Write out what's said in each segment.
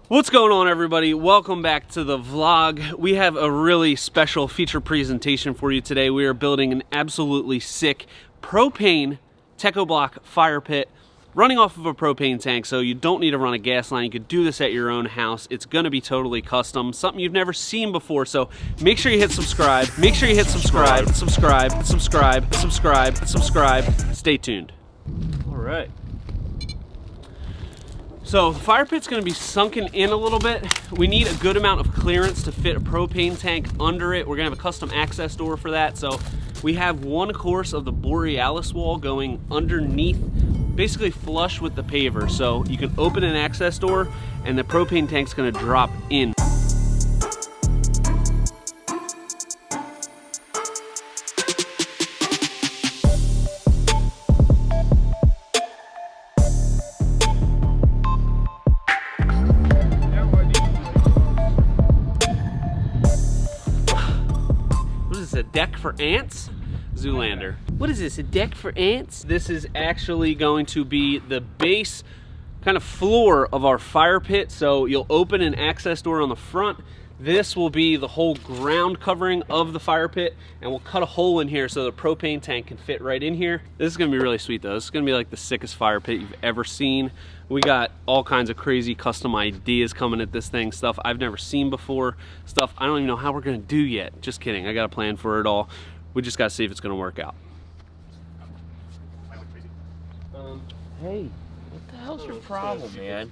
What's going on, everybody? Welcome back to the vlog. We have a really special feature presentation for you today. We are building an absolutely sick propane Techo Bloc fire pit running off of a propane tank, so you don't need to run a gas line. You could do this at your own house. It's gonna be totally custom, something you've never seen before, so make sure you hit subscribe. Make sure you hit subscribe. Stay tuned. All right. So the fire pit's gonna be sunken in a little bit. We need a good amount of clearance to fit a propane tank under it. We're gonna have a custom access door for that. So we have one course of the Borealis wall going underneath, basically flush with the paver. So you can open an access door and the propane tank's gonna drop in. A deck for ants? Zoolander. What is this, a deck for ants? This is actually going to be the base kind of floor of our fire pit. So you'll open an access door on the front. This will be the whole ground covering of the fire pit, and we'll cut a hole in here so the propane tank can fit right in here. This is gonna be really sweet though. This is gonna be like the sickest fire pit you've ever seen. We got all kinds of crazy custom ideas coming at this thing, stuff I've never seen before, stuff I don't even know how we're gonna do yet. Just kidding, I got a plan for it all. We just gotta see if it's gonna work out. Hey, what the hell's your problem, man?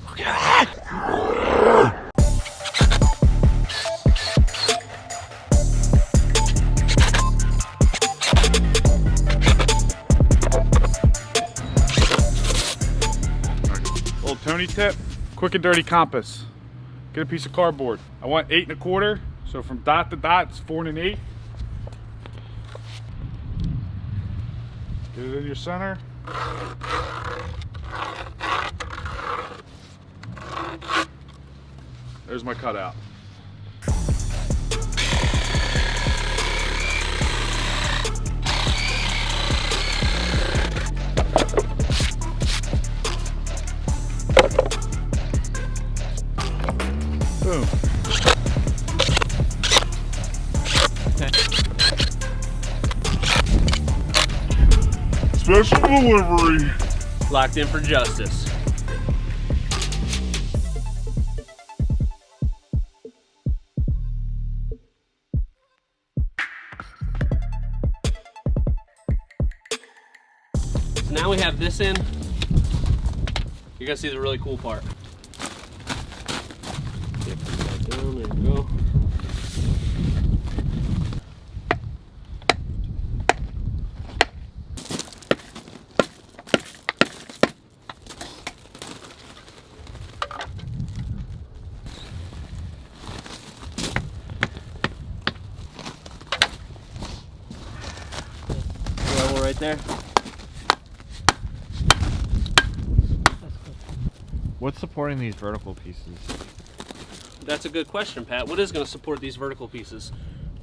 Look at that! Old Tony tip, quick and dirty compass. Get a piece of cardboard. I want 8 1/4, so from dot to dot, it's 4 1/8. Get it in your center. There's my cutout. Boom. Special delivery. Locked in for justice. So now we have this in. You're gonna see the really cool part. Down, there we go. Level right there. What's supporting these vertical pieces? That's a good question, Pat. What is going to support these vertical pieces?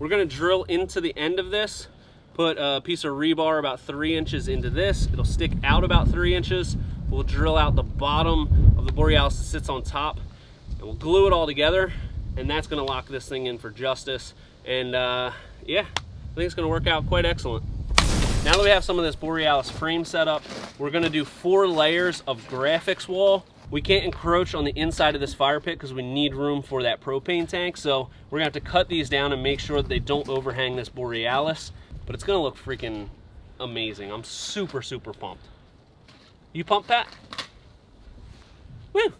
We're going to drill into the end of this, put a piece of rebar about 3 inches into this. It'll stick out about 3 inches. We'll drill out the bottom of the Borealis that sits on top, and we'll glue it all together, and that's going to lock this thing in for justice. And yeah, I think it's going to work out quite excellent. Now that we have some of this Borealis frame set up, we're going to do 4 layers of Graphix wall. We can't encroach on the inside of this fire pit because we need room for that propane tank. So we're gonna have to cut these down and make sure that they don't overhang this Borealis, but it's gonna look freaking amazing. I'm super, super pumped. You pumped, Pat? Woo!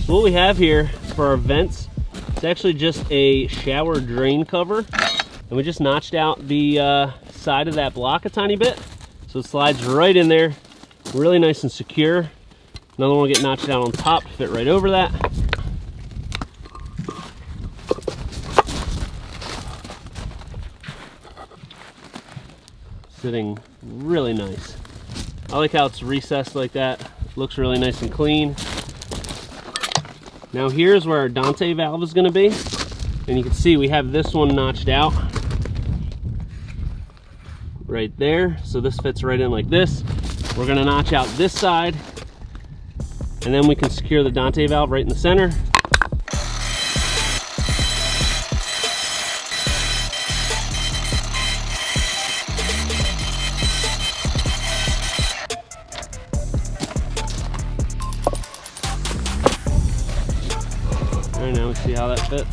What we have here for our vents, it's actually just a shower drain cover, and we just notched out the side of that block a tiny bit, so it slides right in there, really nice and secure. Another one will get notched out on top to fit right over that. sitting really nice. I like how it's recessed like that. Looks really nice and clean. Now here's where our Dante valve is going to be. And you can see we have this one notched out right there. So this fits right in like this. We're going to notch out this side. And then we can secure the Dante valve right in the center. All right, now we see how that fits.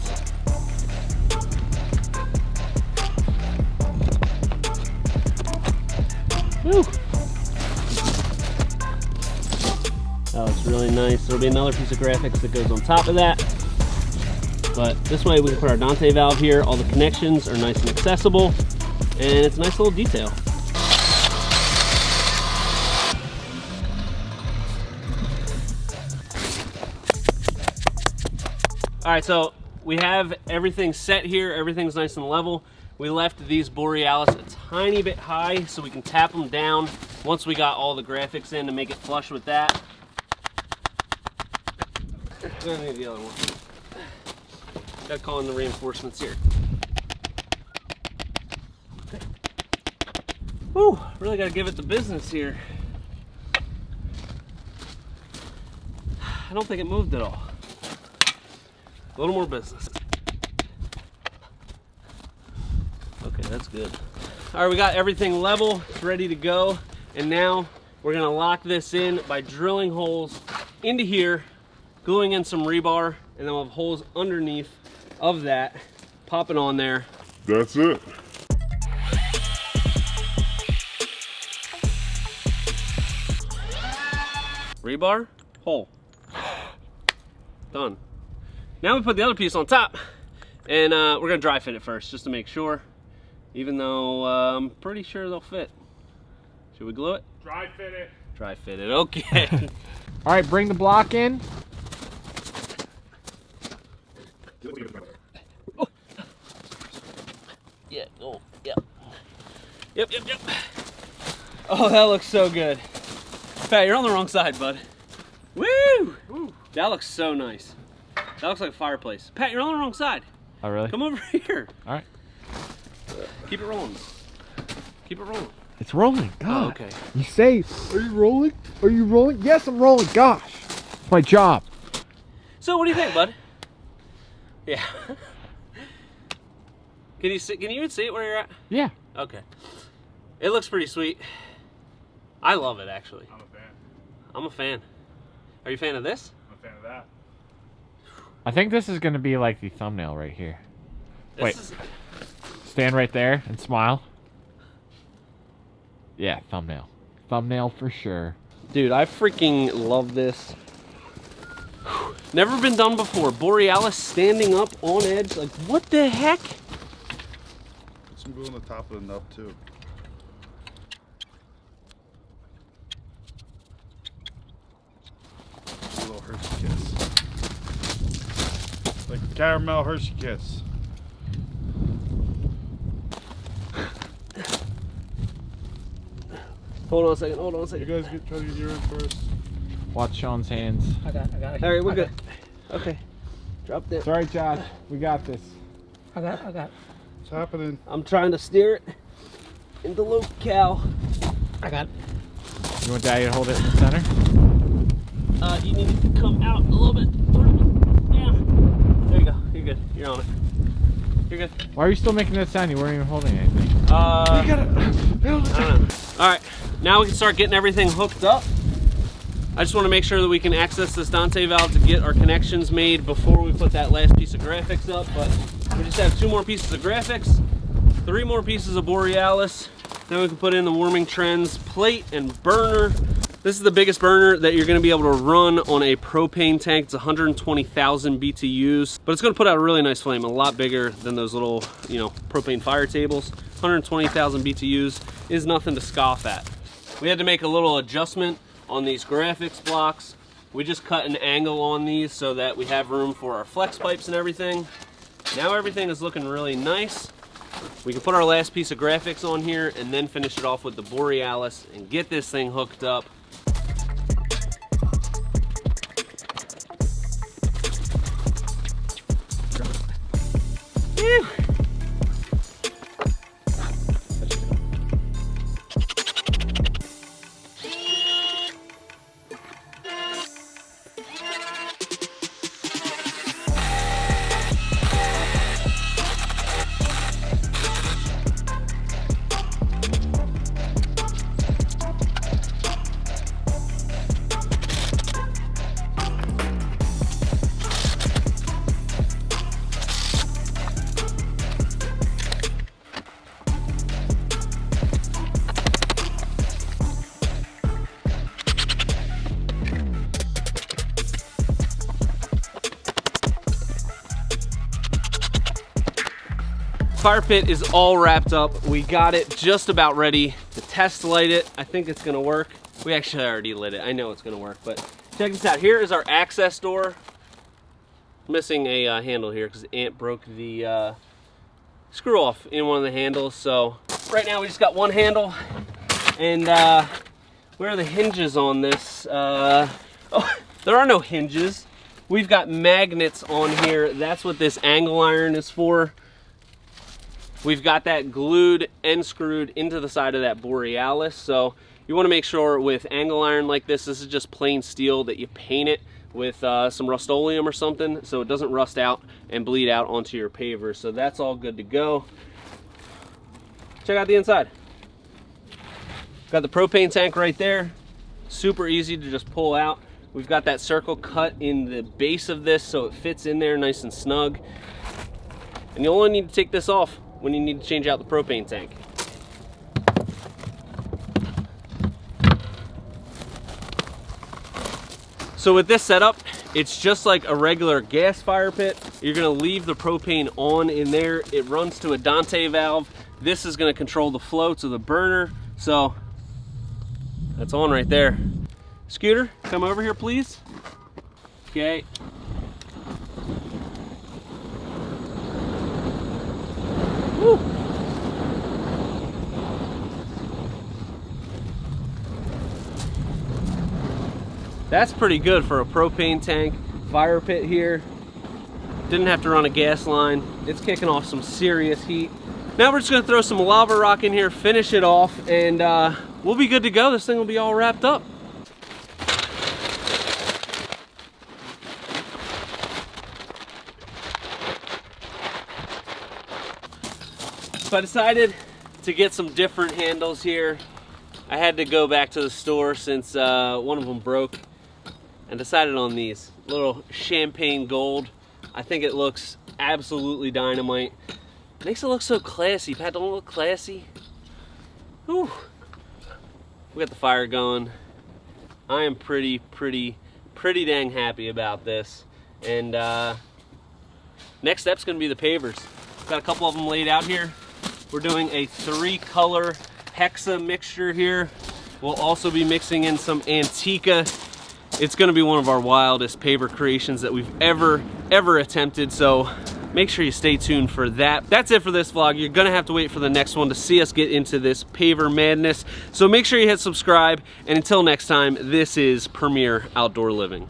Woo! That looks really nice. There'll be another piece of Graphix that goes on top of that. But this way we can put our Dante valve here. All the connections are nice and accessible. And it's a nice little detail. All right, so we have everything set here. Everything's nice and level. We left these Borealis a tiny bit high so we can tap them down once we got all the Graphix in to make it flush with that. I need the other one. Gotta call in the reinforcements here. Okay. Whew, really gotta give it the business here. I don't think it moved at all. A little more business. Okay, that's good. All right, we got everything level. It's ready to go. And now we're gonna lock this in by drilling holes into here, gluing in some rebar, and then we'll have holes underneath of that, popping on there. That's it. Rebar, hole. Done. Now we put the other piece on top, and we're gonna dry fit it first, just to make sure, even though I'm pretty sure they'll fit. Should we glue it? Dry fit it. Dry fit it, okay. All right, bring the block in. Oh. Yeah, oh, yep. Yep. Oh, that looks so good. Pat, you're on the wrong side, bud. Woo! Woo. That looks so nice. That looks like a fireplace. Pat, you're on the wrong side. Oh, really? Come over here. All right. Keep it rolling. Keep it rolling. It's rolling. God. Oh, okay. You say, are you rolling? Are you rolling? Yes, I'm rolling. Gosh. It's my job. So, what do you think, bud? Yeah. Can you even see it where you're at? Yeah. Okay. It looks pretty sweet. I love it, actually. I'm a fan. I'm a fan. Are you a fan of this? I'm a fan of that. I think this is going to be like the thumbnail right here. This Wait. is... Stand right there and smile. Yeah, thumbnail. Thumbnail for sure. Dude, I freaking love this. Never been done before. Borealis standing up on edge. Like, what the heck? Put some glue on the top of the nub too. A little Hershey kiss. Like caramel Hershey kiss. Hold on a second. You guys try to get yours first. Watch Sean's hands. I got it. All right, we're good. Okay. Drop that. It's all right, Josh. We got this. I got it. What's happening? I'm trying to steer it into locale. I got it. You want Daddy to hold it in the center? You need to come out a little bit. Yeah. There you go. You're good. You're on it. You're good. Why are you still making that sound? You weren't even holding anything. I don't know. All right. Now we can start getting everything hooked up. I just want to make sure that we can access this Dante valve to get our connections made before we put that last piece of Graphix up. But we just have 2 more pieces of Graphix, 3 more pieces of Borealis. Then we can put in the warming trends plate and burner. This is the biggest burner that you're going to be able to run on a propane tank. It's 120,000 BTUs, but it's going to put out a really nice flame, a lot bigger than those little, propane fire tables. 120,000 BTUs is nothing to scoff at. We had to make a little adjustment on these Graphix blocks. We just cut an angle on these so that we have room for our flex pipes and everything. Now everything is looking really nice. We can put our last piece of Graphix on here and then finish it off with the Borealis and get this thing hooked up. Whew. Fire pit is all wrapped up. We got it just about ready to test light it. I think it's gonna work. We actually already lit it. I know it's gonna work, but check this out. Here is our access door. Missing a handle here because the ant broke the screw off in one of the handles. So right now we just got one handle. And where are the hinges on this? Oh, there are no hinges. We've got magnets on here. That's what this angle iron is for. We've got that glued and screwed into the side of that Borealis. So you want to make sure with angle iron like this is just plain steel, that you paint it with some Rust-Oleum or something so it doesn't rust out and bleed out onto your Pavers. So that's all good to go. Check out the inside. Got the propane tank right there. Super easy to just pull out. We've got that circle cut in the base of this so it fits in there nice and snug. And you only need to take this off when you need to change out the propane tank. So with this setup, it's just like a regular gas fire pit. You're gonna leave the propane on in there. It runs to a Dante valve. This is gonna control the flow to the burner. So that's on right there. Scooter, come over here, please. Okay. Woo. That's pretty good for a propane tank fire pit here. Didn't have to run a gas line. It's kicking off some serious heat. Now we're just gonna throw some lava rock in here, finish it off, and we'll be good to go. This thing will be all wrapped up. So I decided to get some different handles here. I had to go back to the store since one of them broke and decided on these. Little champagne gold. I think it looks absolutely dynamite. Makes it look so classy. Pat, don't it look classy? Whew. We got the fire going. I am pretty dang happy about this. And next step's gonna be the Pavers. Got a couple of them laid out here. We're doing a 3-color hexa mixture here. We'll also be mixing in some Antica. It's gonna be one of our wildest paver creations that we've ever attempted, so make sure you stay tuned for that. That's it for this vlog. You're gonna have to wait for the next one to see us get into this paver madness. So make sure you hit subscribe, and until next time, this is Premier Outdoor Living.